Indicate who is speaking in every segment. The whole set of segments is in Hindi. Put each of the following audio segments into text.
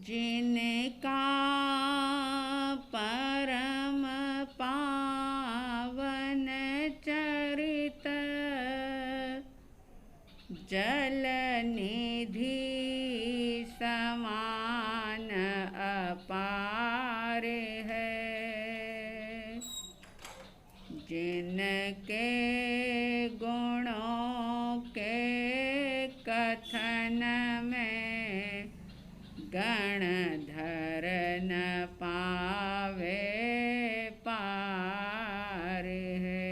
Speaker 1: जिनका परम पावन चरित जल निधि समान अपार है। जिनके गुणों के कथन में गणधर न पावे पार है।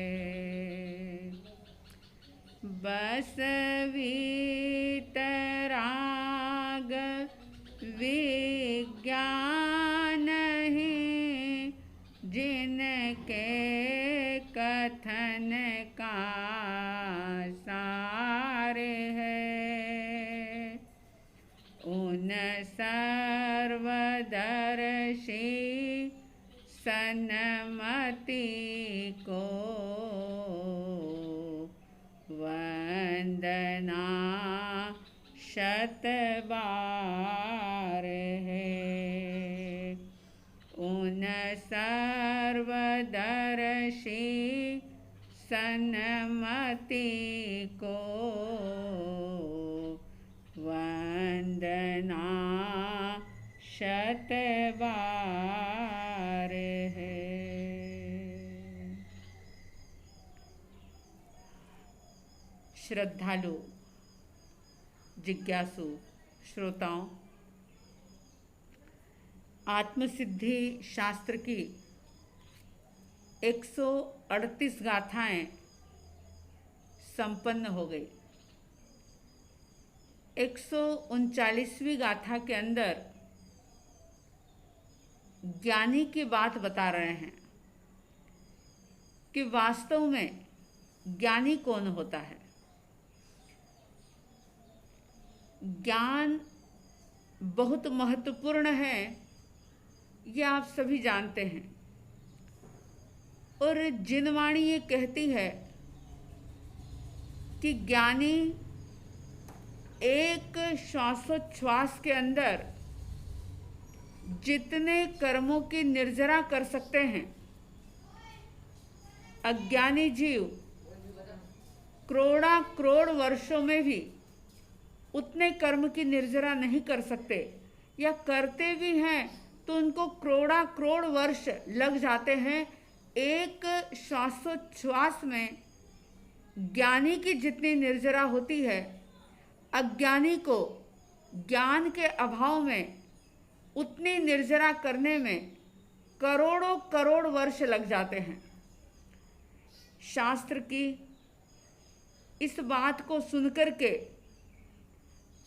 Speaker 1: बस वीतराग विज्ञान ही जिनके कथन का सार है। उन सर्वदर्शी सन्मति को वंदना शत बार है। उन सर्वदर्शी सन्मति को वंदना शत बार है। श्रद्धालु जिज्ञासु श्रोताओं, आत्मसिद्धि शास्त्र की 138 गाथाएं संपन्न हो गई। 139वीं गाथा के अंदर ज्ञानी की बात बता रहे हैं कि वास्तव में ज्ञानी कौन होता है। ज्ञान बहुत महत्वपूर्ण है, ये आप सभी जानते हैं। और जिनवाणी ये कहती है कि ज्ञानी एक श्वासोच्छ्वास के अंदर जितने कर्मों की निर्जरा कर सकते हैं, अज्ञानी जीव करोड़ा करोड़ वर्षों में भी उतने कर्म की निर्जरा नहीं कर सकते, या करते भी हैं तो उनको करोड़ा करोड़ वर्ष लग जाते हैं। एक श्वासोच्छ्वास में ज्ञानी की जितनी निर्जरा होती है, अज्ञानी को ज्ञान के अभाव में उतनी निर्जरा करने में करोड़ों करोड़ वर्ष लग जाते हैं। शास्त्र की इस बात को सुनकर के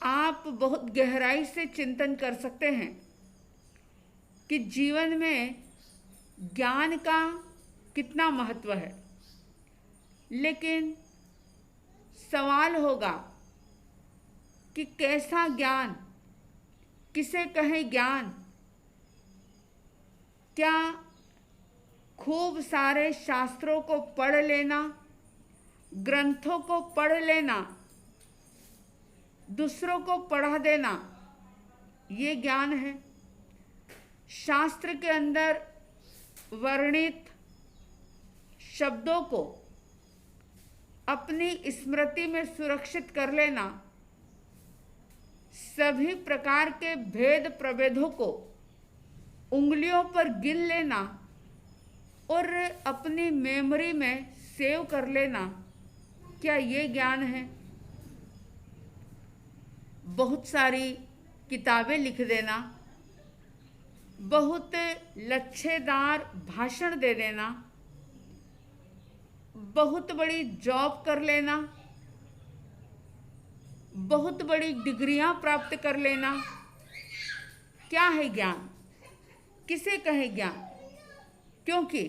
Speaker 1: आप बहुत गहराई से चिंतन कर सकते हैं कि जीवन में ज्ञान का कितना महत्व है। लेकिन सवाल होगा कि कैसा ज्ञान, किसे कहें ज्ञान? क्या खूब सारे शास्त्रों को पढ़ लेना, ग्रंथों को पढ़ लेना, दूसरों को पढ़ा देना, ये ज्ञान है? शास्त्र के अंदर वर्णित शब्दों को अपनी स्मृति में सुरक्षित कर लेना, सभी प्रकार के भेद प्रभेदों को उंगलियों पर गिन लेना और अपनी मेमोरी में सेव कर लेना, क्या ये ज्ञान है? बहुत सारी किताबें लिख देना, बहुत लच्छेदार भाषण दे देना, बहुत बड़ी जॉब कर लेना, बहुत बड़ी डिग्रियां प्राप्त कर लेना, क्या है ज्ञान? किसे कहे ज्ञान? क्योंकि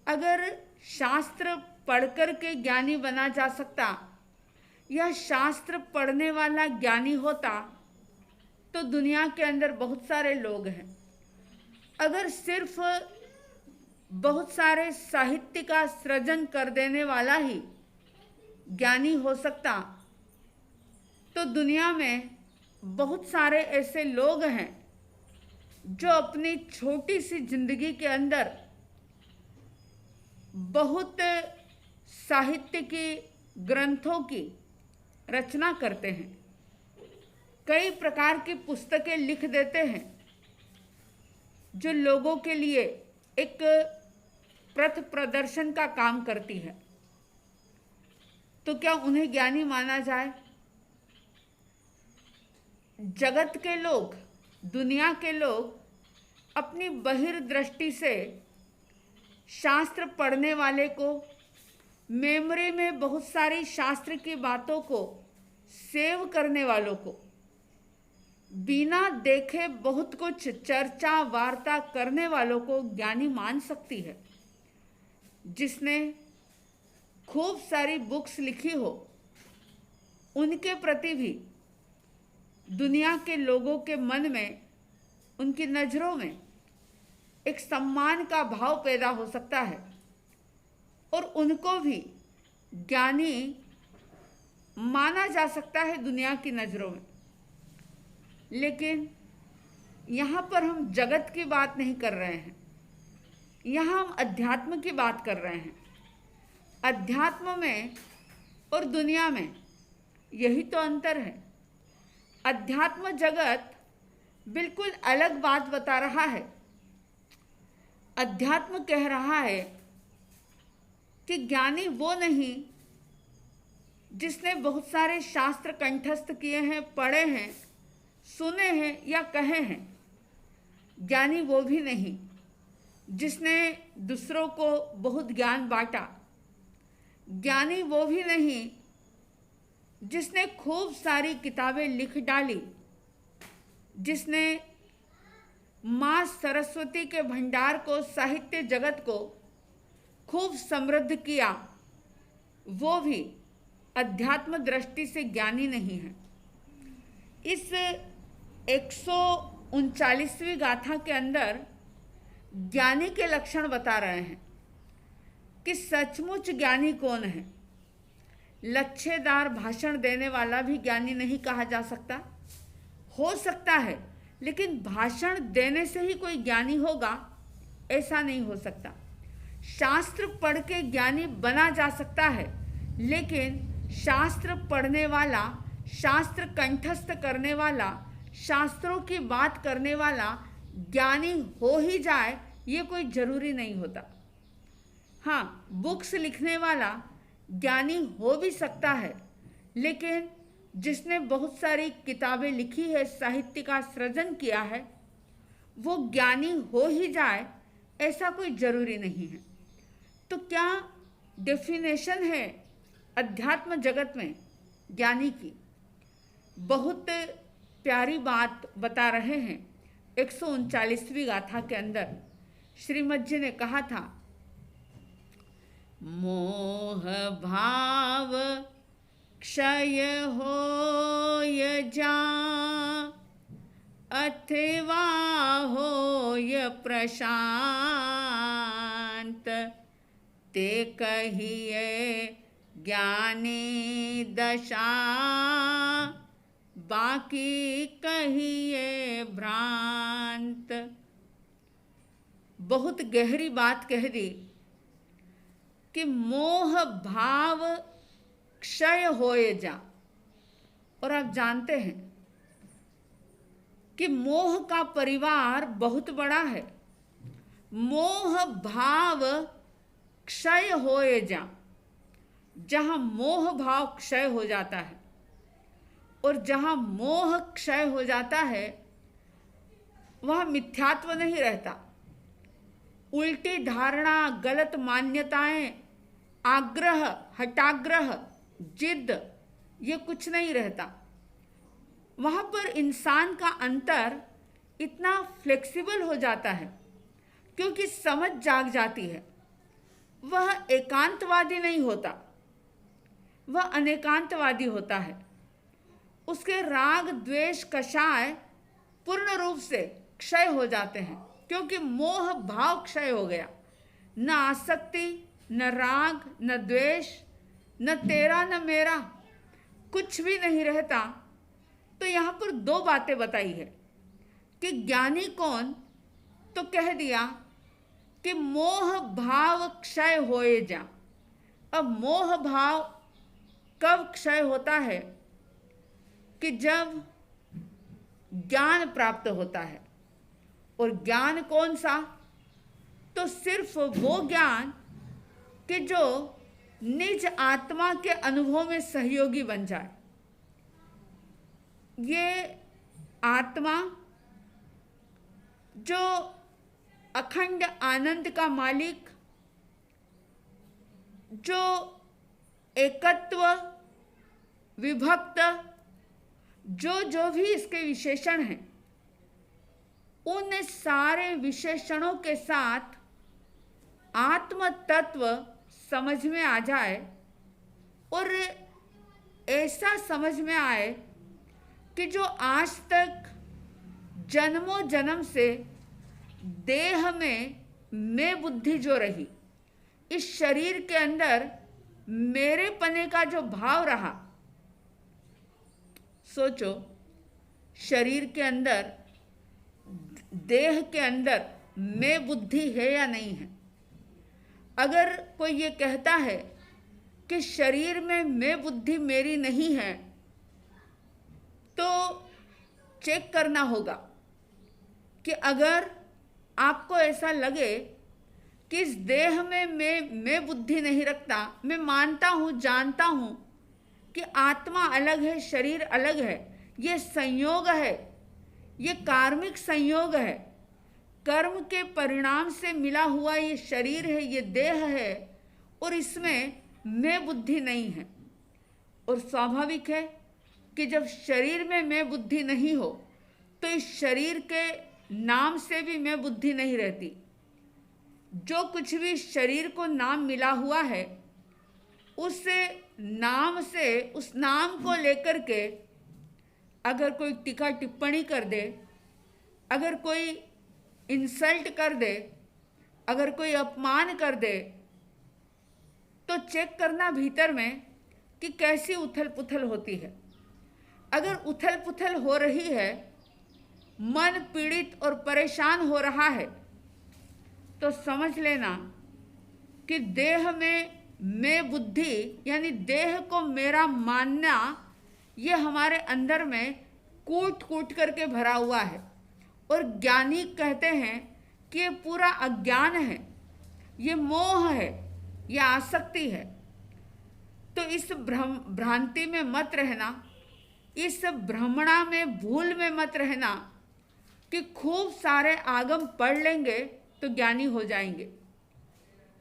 Speaker 1: अगर शास्त्र पढ़कर के ज्ञानी बना जा सकता या शास्त्र पढ़ने वाला ज्ञानी होता तो दुनिया के अंदर बहुत सारे लोग हैं। अगर सिर्फ बहुत सारे साहित्य का सृजन कर देने वाला ही ज्ञानी हो सकता तो दुनिया में बहुत सारे ऐसे लोग हैं जो अपनी छोटी सी जिंदगी के अंदर बहुत साहित्य की ग्रंथों की रचना करते हैं, कई प्रकार की पुस्तकें लिख देते हैं जो लोगों के लिए एक पथ प्रदर्शन का काम करती है, तो क्या उन्हें ज्ञानी माना जाए? जगत के लोग, दुनिया के लोग अपनी बहिर्दृष्टि से शास्त्र पढ़ने वाले को, मेमोरी में बहुत सारी शास्त्र की बातों को सेव करने वालों को, बिना देखे बहुत कुछ चर्चा वार्ता करने वालों को ज्ञानी मान सकती है। जिसने खूब सारी बुक्स लिखी हो, उनके प्रति भी दुनिया के लोगों के मन में, उनकी नज़रों में एक सम्मान का भाव पैदा हो सकता है और उनको भी ज्ञानी माना जा सकता है दुनिया की नज़रों में। लेकिन यहाँ पर हम जगत की बात नहीं कर रहे हैं, यहाँ हम अध्यात्म की बात कर रहे हैं। अध्यात्म में और दुनिया में यही तो अंतर है। अध्यात्म जगत बिल्कुल अलग बात बता रहा है। अध्यात्म कह रहा है कि ज्ञानी वो नहीं जिसने बहुत सारे शास्त्र कंठस्थ किए हैं, पढ़े हैं, सुने हैं या कहे हैं। ज्ञानी वो भी नहीं जिसने दूसरों को बहुत ज्ञान बांटा। ज्ञानी वो भी नहीं जिसने खूब सारी किताबें लिख डाली, जिसने माँ सरस्वती के भंडार को, साहित्य जगत को खूब समृद्ध किया, वो भी अध्यात्म दृष्टि से ज्ञानी नहीं है। इस 139वीं गाथा के अंदर ज्ञानी के लक्षण बता रहे हैं कि सचमुच ज्ञानी कौन है। लच्छेदार भाषण देने वाला भी ज्ञानी नहीं कहा जा सकता। हो सकता है, लेकिन भाषण देने से ही कोई ज्ञानी होगा ऐसा नहीं हो सकता। शास्त्र पढ़ के ज्ञानी बना जा सकता है, लेकिन शास्त्र पढ़ने वाला, शास्त्र कंठस्थ करने वाला, शास्त्रों की बात करने वाला ज्ञानी हो ही जाए ये कोई जरूरी नहीं होता। हाँ, बुक्स लिखने वाला ज्ञानी हो भी सकता है, लेकिन जिसने बहुत सारी किताबें लिखी है, साहित्य का सृजन किया है, वो ज्ञानी हो ही जाए ऐसा कोई जरूरी नहीं है। तो क्या डेफिनेशन है अध्यात्म जगत में ज्ञानी की? बहुत प्यारी बात बता रहे हैं 139वीं गाथा के अंदर। श्रीमद जी ने कहा था, मोह भाव क्षय होय जा, अथवा होय प्रशांत, ते कहिए ज्ञानी दशा, बाकी कहिए भ्रांत। बहुत गहरी बात कह दी कि मोह भाव क्षय होए जा। और आप जानते हैं कि मोह का परिवार बहुत बड़ा है। मोह भाव क्षय होए जा, जहाँ मोह भाव क्षय हो जाता है और जहाँ मोह क्षय हो जाता है वहाँ मिथ्यात्व नहीं रहता। उल्टी धारणा, गलत मान्यताएं, आग्रह, हठाग्रह, जिद, ये कुछ नहीं रहता। वहाँ पर इंसान का अंतर इतना फ्लेक्सिबल हो जाता है क्योंकि समझ जाग जाती है। वह एकांतवादी नहीं होता, वह अनेकांतवादी होता है। उसके राग, द्वेष, कषाय पूर्ण रूप से क्षय हो जाते हैं क्योंकि मोह भाव क्षय हो गया। न आसक्ति, न राग, न द्वेष, न तेरा न मेरा, कुछ भी नहीं रहता। तो यहाँ पर दो बातें बताई है कि ज्ञानी कौन, तो कह दिया कि मोह भाव क्षय होए जा। अब मोह भाव कब क्षय होता है? कि जब ज्ञान प्राप्त होता है। और ज्ञान कौन सा? तो सिर्फ वो ज्ञान कि जो निज आत्मा के अनुभव में सहयोगी बन जाए। ये आत्मा जो अखंड आनंद का मालिक, जो एकत्व, विभक्त, जो भी इसके विशेषण हैं, उन सारे विशेषणों के साथ आत्म तत्व समझ में आ जाए और ऐसा समझ में आए कि जो आज तक जन्मों जन्म से देह में मैं बुद्धि जो रही, इस शरीर के अंदर मेरे पने का जो भाव रहा। सोचो, शरीर के अंदर, देह के अंदर मैं बुद्धि है या नहीं है? अगर कोई ये कहता है कि शरीर में मैं बुद्धि मेरी नहीं है, तो चेक करना होगा कि अगर आपको ऐसा लगे कि इस देह में मैं बुद्धि नहीं रखता, मैं मानता हूँ, जानता हूँ कि आत्मा अलग है, शरीर अलग है, ये संयोग है, ये कार्मिक संयोग है, कर्म के परिणाम से मिला हुआ ये शरीर है, ये देह है, और इसमें मैं बुद्धि नहीं है। और स्वाभाविक है कि जब शरीर में मैं बुद्धि नहीं हो तो इस शरीर के नाम से भी मैं बुद्धि नहीं रहती। जो कुछ भी शरीर को नाम मिला हुआ है, उस नाम से, उस नाम को लेकर के अगर कोई टीका टिप्पणी कर दे, अगर कोई इंसल्ट कर दे, अगर कोई अपमान कर दे, तो चेक करना भीतर में कि कैसी उथल पुथल होती है। अगर उथल पुथल हो रही है, मन पीड़ित और परेशान हो रहा है, तो समझ लेना कि देह में मैं बुद्धि, यानी देह को मेरा मानना, ये हमारे अंदर में कूट कूट करके भरा हुआ है। और ज्ञानी कहते हैं कि ये पूरा अज्ञान है, ये मोह है, ये आसक्ति है। तो इस भ्रांति में मत रहना, इस भ्रमणा में, भूल में मत रहना कि खूब सारे आगम पढ़ लेंगे तो ज्ञानी हो जाएंगे।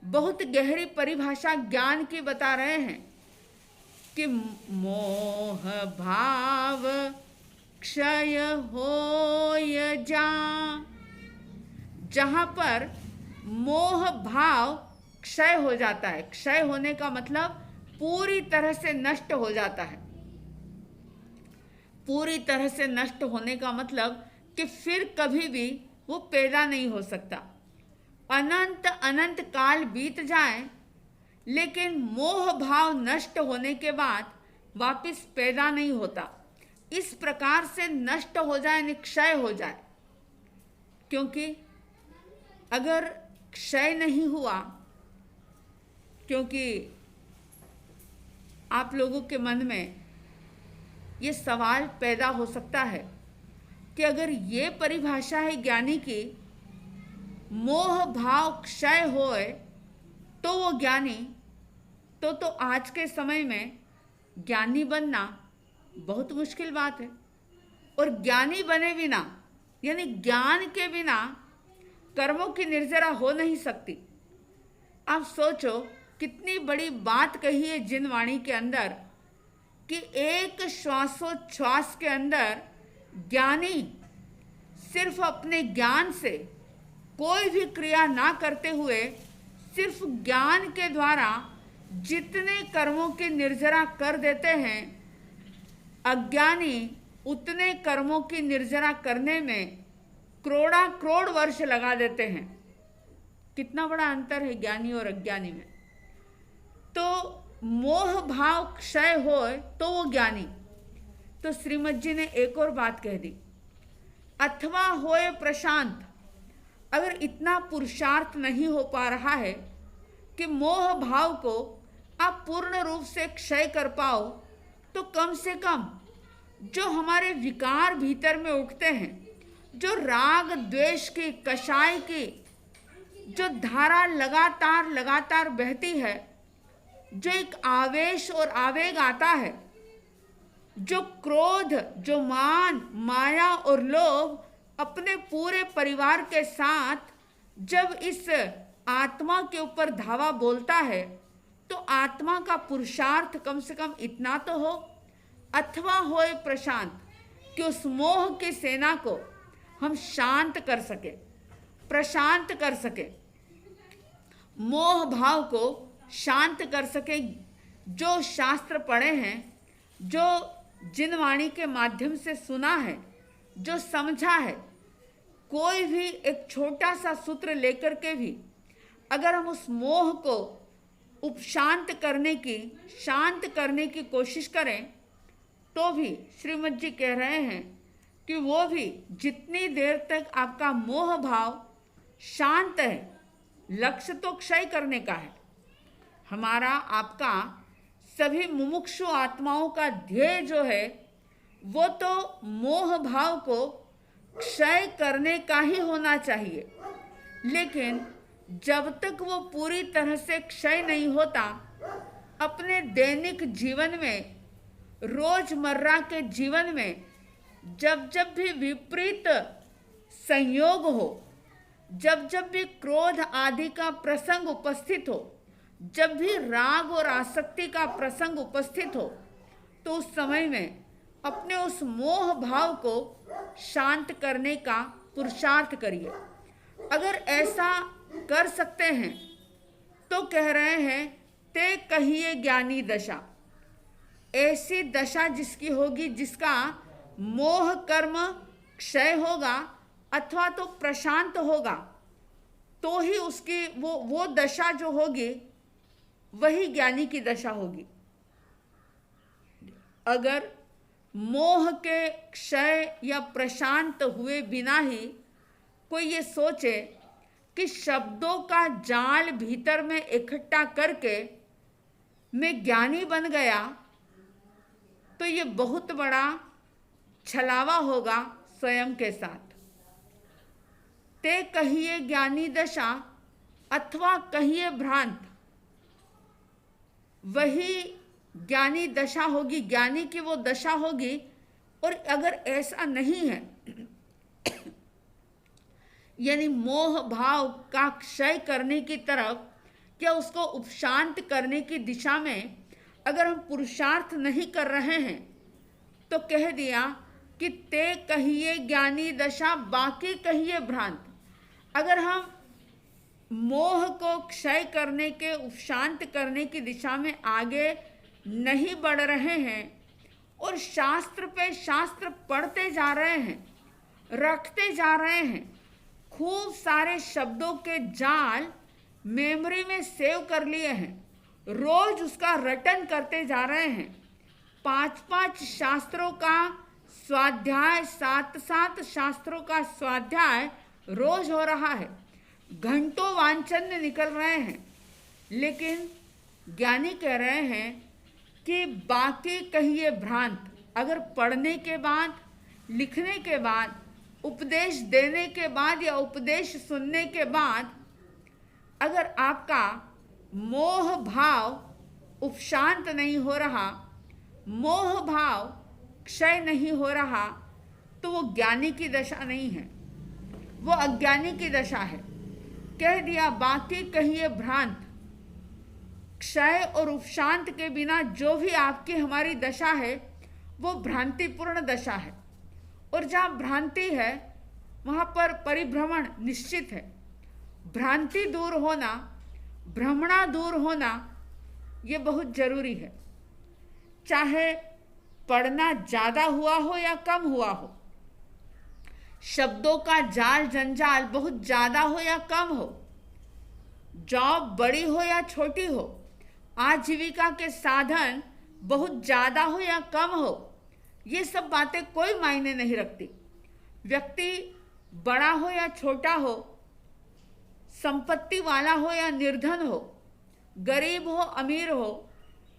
Speaker 1: बहुत गहरी परिभाषा ज्ञान की बता रहे हैं कि मोह भाव क्षय होय जा। जहां पर मोह भाव क्षय हो जाता है, क्षय होने का मतलब पूरी तरह से नष्ट हो जाता है। पूरी तरह से नष्ट होने का मतलब कि फिर कभी भी वो पैदा नहीं हो सकता। अनंत अनंत काल बीत जाए, लेकिन मोह भाव नष्ट होने के बाद वापस पैदा नहीं होता। इस प्रकार से नष्ट हो जाए, निक्षय हो जाए। क्योंकि अगर क्षय नहीं हुआ, क्योंकि आप लोगों के मन में ये सवाल पैदा हो सकता है कि अगर ये परिभाषा है ज्ञानी की, मोह भाव क्षय होए तो वो ज्ञानी, तो आज के समय में ज्ञानी बनना बहुत मुश्किल बात है। और ज्ञानी बने बिना, यानी ज्ञान के बिना कर्मों की निर्जरा हो नहीं सकती। आप सोचो कितनी बड़ी बात कही है जिन वाणी के अंदर कि एक श्वासोच्छ्वास के अंदर ज्ञानी सिर्फ अपने ज्ञान से कोई भी क्रिया ना करते हुए, सिर्फ ज्ञान के द्वारा जितने कर्मों की निर्जरा कर देते हैं, अज्ञानी उतने कर्मों की निर्जरा करने में करोड़ा करोड़ वर्ष लगा देते हैं। कितना बड़ा अंतर है ज्ञानी और अज्ञानी में। तो मोह भाव क्षय होए तो वो ज्ञानी। तो श्रीमद जी ने एक और बात कह दी अथवा होए प्रशांत। अगर इतना पुरुषार्थ नहीं हो पा रहा है कि मोह भाव को आप पूर्ण रूप से क्षय कर पाओ, तो कम से कम जो हमारे विकार भीतर में उठते हैं, जो राग द्वेष की कषाय की जो धारा लगातार लगातार बहती है, जो एक आवेश और आवेग आता है, जो क्रोध, जो मान, माया और लोभ अपने पूरे परिवार के साथ जब इस आत्मा के ऊपर धावा बोलता है, तो आत्मा का पुरुषार्थ कम से कम इतना तो हो, अथवा होए प्रशांत, कि उस मोह की सेना को हम शांत कर सके, प्रशांत कर सके, मोह भाव को शांत कर सके। जो शास्त्र पढ़े हैं, जो जिन वाणी के माध्यम से सुना है, जो समझा है, कोई भी एक छोटा सा सूत्र लेकर के भी अगर हम उस मोह को उपशांत करने की, शांत करने की कोशिश करें, तो भी श्रीमद जी कह रहे हैं कि वो भी जितनी देर तक आपका मोह भाव शांत है, लक्ष्य तो क्षय करने का है। हमारा आपका सभी मुमुक्षु आत्माओं का ध्येय जो है, वो तो मोह भाव को क्षय करने का ही होना चाहिए। लेकिन जब तक वो पूरी तरह से क्षय नहीं होता, अपने दैनिक जीवन में, रोजमर्रा के जीवन में जब जब भी विपरीत संयोग हो, जब जब भी क्रोध आदि का प्रसंग उपस्थित हो, जब भी राग और आसक्ति का प्रसंग उपस्थित हो, तो उस समय में अपने उस मोह भाव को शांत करने का पुरुषार्थ करिए। अगर ऐसा कर सकते हैं तो कह रहे हैं, ते कहिए ज्ञानी दशा। ऐसी दशा जिसकी होगी, जिसका मोह कर्म क्षय होगा अथवा तो प्रशांत होगा, तो ही उसकी वो दशा जो होगी वही ज्ञानी की दशा होगी। अगर मोह के क्षय या प्रशांत हुए बिना ही कोई ये सोचे कि शब्दों का जाल भीतर में इकट्ठा करके मैं ज्ञानी बन गया, तो ये बहुत बड़ा छलावा होगा स्वयं के साथ। ते कहिए ज्ञानी दशा अथवा कहिए भ्रांत, वही ज्ञानी दशा होगी, ज्ञानी की वो दशा होगी। और अगर ऐसा नहीं है, यानी मोह भाव का क्षय करने की तरफ या उसको उपशांत करने की दिशा में अगर हम पुरुषार्थ नहीं कर रहे हैं, तो कह दिया कि ते कहिए ज्ञानी दशा बाकी कहिए भ्रांत। अगर हम मोह को क्षय करने के, उपशांत करने की दिशा में आगे नहीं बढ़ रहे हैं और शास्त्र पे शास्त्र पढ़ते जा रहे हैं, रखते जा रहे हैं, खूब सारे शब्दों के जाल मेमोरी में सेव कर लिए हैं, रोज उसका रटन करते जा रहे हैं, 5-5 शास्त्रों का स्वाध्याय, 7-7 शास्त्रों का स्वाध्याय रोज हो रहा है, घंटों वांचन निकल रहे हैं, लेकिन ज्ञानी कह रहे हैं कि बाकी कहिए भ्रांत। अगर पढ़ने के बाद, लिखने के बाद, उपदेश देने के बाद या उपदेश सुनने के बाद अगर आपका मोह भाव उपशांत नहीं हो रहा, मोह भाव क्षय नहीं हो रहा, तो वो ज्ञानी की दशा नहीं है, वो अज्ञानी की दशा है। कह दिया बाकी कहिए भ्रांत। क्षय और उपशांत के बिना जो भी आपकी हमारी दशा है, वो भ्रांतिपूर्ण दशा है। और जहाँ भ्रांति है, वहाँ पर परिभ्रमण निश्चित है। भ्रांति दूर होना, भ्रमणा दूर होना, ये बहुत जरूरी है। चाहे पढ़ना ज़्यादा हुआ हो या कम हुआ हो, शब्दों का जाल जंजाल बहुत ज़्यादा हो या कम हो, जॉब बड़ी हो या छोटी हो, आजीविका के साधन बहुत ज़्यादा हो या कम हो, ये सब बातें कोई मायने नहीं रखती। व्यक्ति बड़ा हो या छोटा हो, संपत्ति वाला हो या निर्धन हो, गरीब हो अमीर हो,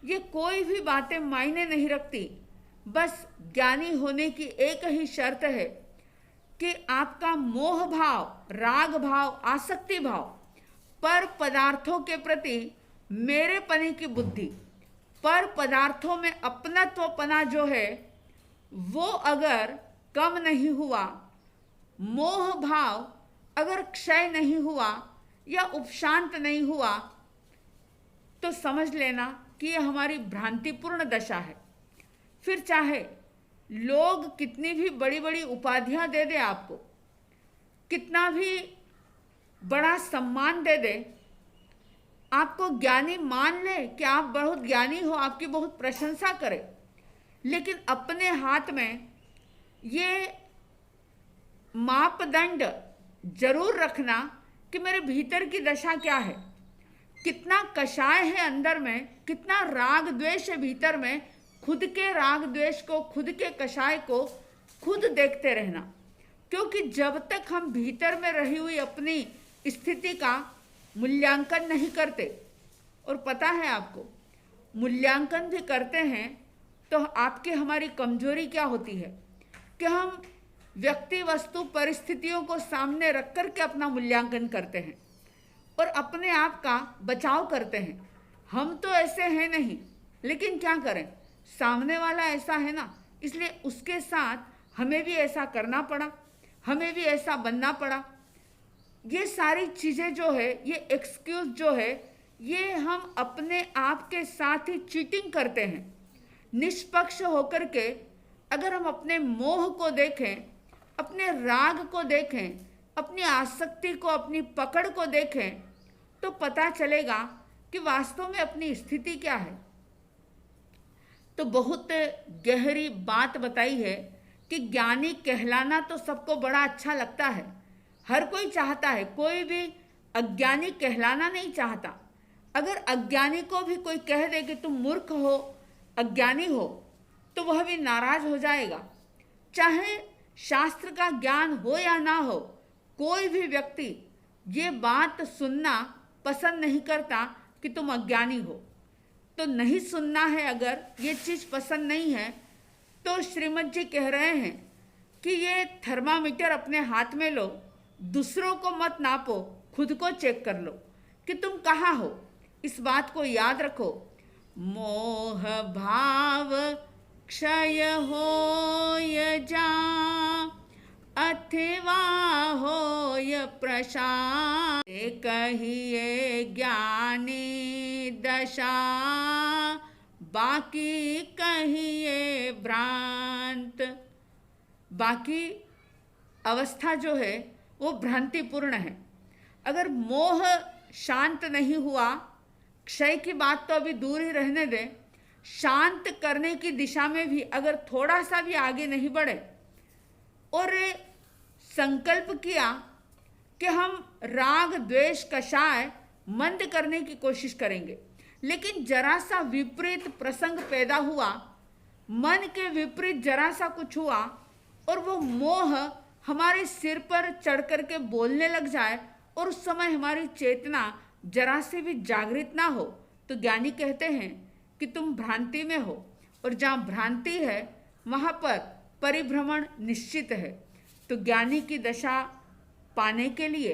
Speaker 1: ये कोई भी बातें मायने नहीं रखती। बस ज्ञानी होने की एक ही शर्त है कि आपका मोह भाव, राग भाव, आसक्ति भाव, पर पदार्थों के प्रति मेरेपने की बुद्धि, पर पदार्थों में अपनत्वपना जो है वो अगर कम नहीं हुआ, मोह भाव अगर क्षय नहीं हुआ या उपशांत नहीं हुआ, तो समझ लेना कि ये हमारी भ्रांतिपूर्ण दशा है। फिर चाहे लोग कितनी भी बड़ी बड़ी उपाधियां दे दे आपको, कितना भी बड़ा सम्मान दे दे, आपको ज्ञानी मान ले कि आप बहुत ज्ञानी हो, आपकी बहुत प्रशंसा करे, लेकिन अपने हाथ में ये मापदंड जरूर रखना कि मेरे भीतर की दशा क्या है, कितना कषाय है अंदर में, कितना राग द्वेष है भीतर में। खुद के राग द्वेष को, खुद के कषाय को खुद देखते रहना, क्योंकि जब तक हम भीतर में रही हुई अपनी स्थिति का मूल्यांकन नहीं करते, और पता है आपको मूल्यांकन भी करते हैं तो आपकी हमारी कमजोरी क्या होती है कि हम व्यक्ति, वस्तु, परिस्थितियों को सामने रख कर के अपना मूल्यांकन करते हैं और अपने आप का बचाव करते हैं। हम तो ऐसे हैं नहीं, लेकिन क्या करें, सामने वाला ऐसा है ना, इसलिए उसके साथ हमें भी ऐसा करना पड़ा, हमें भी ऐसा बनना पड़ा। ये सारी चीज़ें जो है, ये एक्सक्यूज जो है, ये हम अपने आप के साथ ही चीटिंग करते हैं। निष्पक्ष होकर के अगर हम अपने मोह को देखें, अपने राग को देखें, अपनी आसक्ति को, अपनी पकड़ को देखें, तो पता चलेगा कि वास्तव में अपनी स्थिति क्या है। तो बहुत गहरी बात बताई है कि ज्ञानी कहलाना तो सबको बड़ा अच्छा लगता है, हर कोई चाहता है, कोई भी अज्ञानी कहलाना नहीं चाहता। अगर अज्ञानी को भी कोई कह दे कि तुम मूर्ख हो, अज्ञानी हो, तो वह भी नाराज हो जाएगा। चाहे शास्त्र का ज्ञान हो या ना हो, कोई भी व्यक्ति ये बात सुनना पसंद नहीं करता कि तुम अज्ञानी हो। तो नहीं सुनना है, अगर ये चीज़ पसंद नहीं है, तो श्रीमद जी कह रहे हैं कि ये थर्मामीटर अपने हाथ में लो, दूसरों को मत नापो, खुद को चेक कर लो कि तुम कहाँ हो। इस बात को याद रखो, मोह भाव क्षय होय जा, अथवा होय प्रशांत, कहिए ज्ञानी दशा, बाकी कहिए भ्रांत। बाकी अवस्था जो है वो भ्रांतिपूर्ण है। अगर मोह शांत नहीं हुआ, क्षय की बात तो अभी दूर ही रहने दें, शांत करने की दिशा में भी अगर थोड़ा सा भी आगे नहीं बढ़े और संकल्प किया कि हम राग द्वेष कषाय मंद करने की कोशिश करेंगे, लेकिन जरा सा विपरीत प्रसंग पैदा हुआ, मन के विपरीत जरा सा कुछ हुआ और वो मोह हमारे सिर पर चढ़ करके बोलने लग जाए और उस समय हमारी चेतना जरा से भी जागृत ना हो, तो ज्ञानी कहते हैं कि तुम भ्रांति में हो, और जहाँ भ्रांति है वहाँ पर परिभ्रमण निश्चित है। तो ज्ञानी की दशा पाने के लिए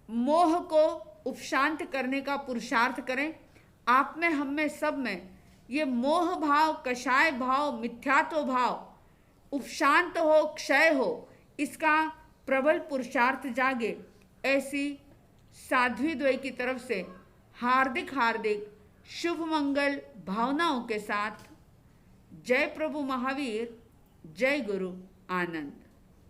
Speaker 1: मोह को उपशांत करने का पुरुषार्थ करें। आप में, हम में, सब में ये मोह भाव, कषाय भाव, मिथ्यात्व भाव उपशांत हो, क्षय हो, इसका प्रबल पुरुषार्थ जागे। ऐसी साध्वी द्वय की तरफ से हार्दिक हार्दिक शुभ मंगल भावनाओं के साथ जय प्रभु महावीर, जय गुरु आनंद।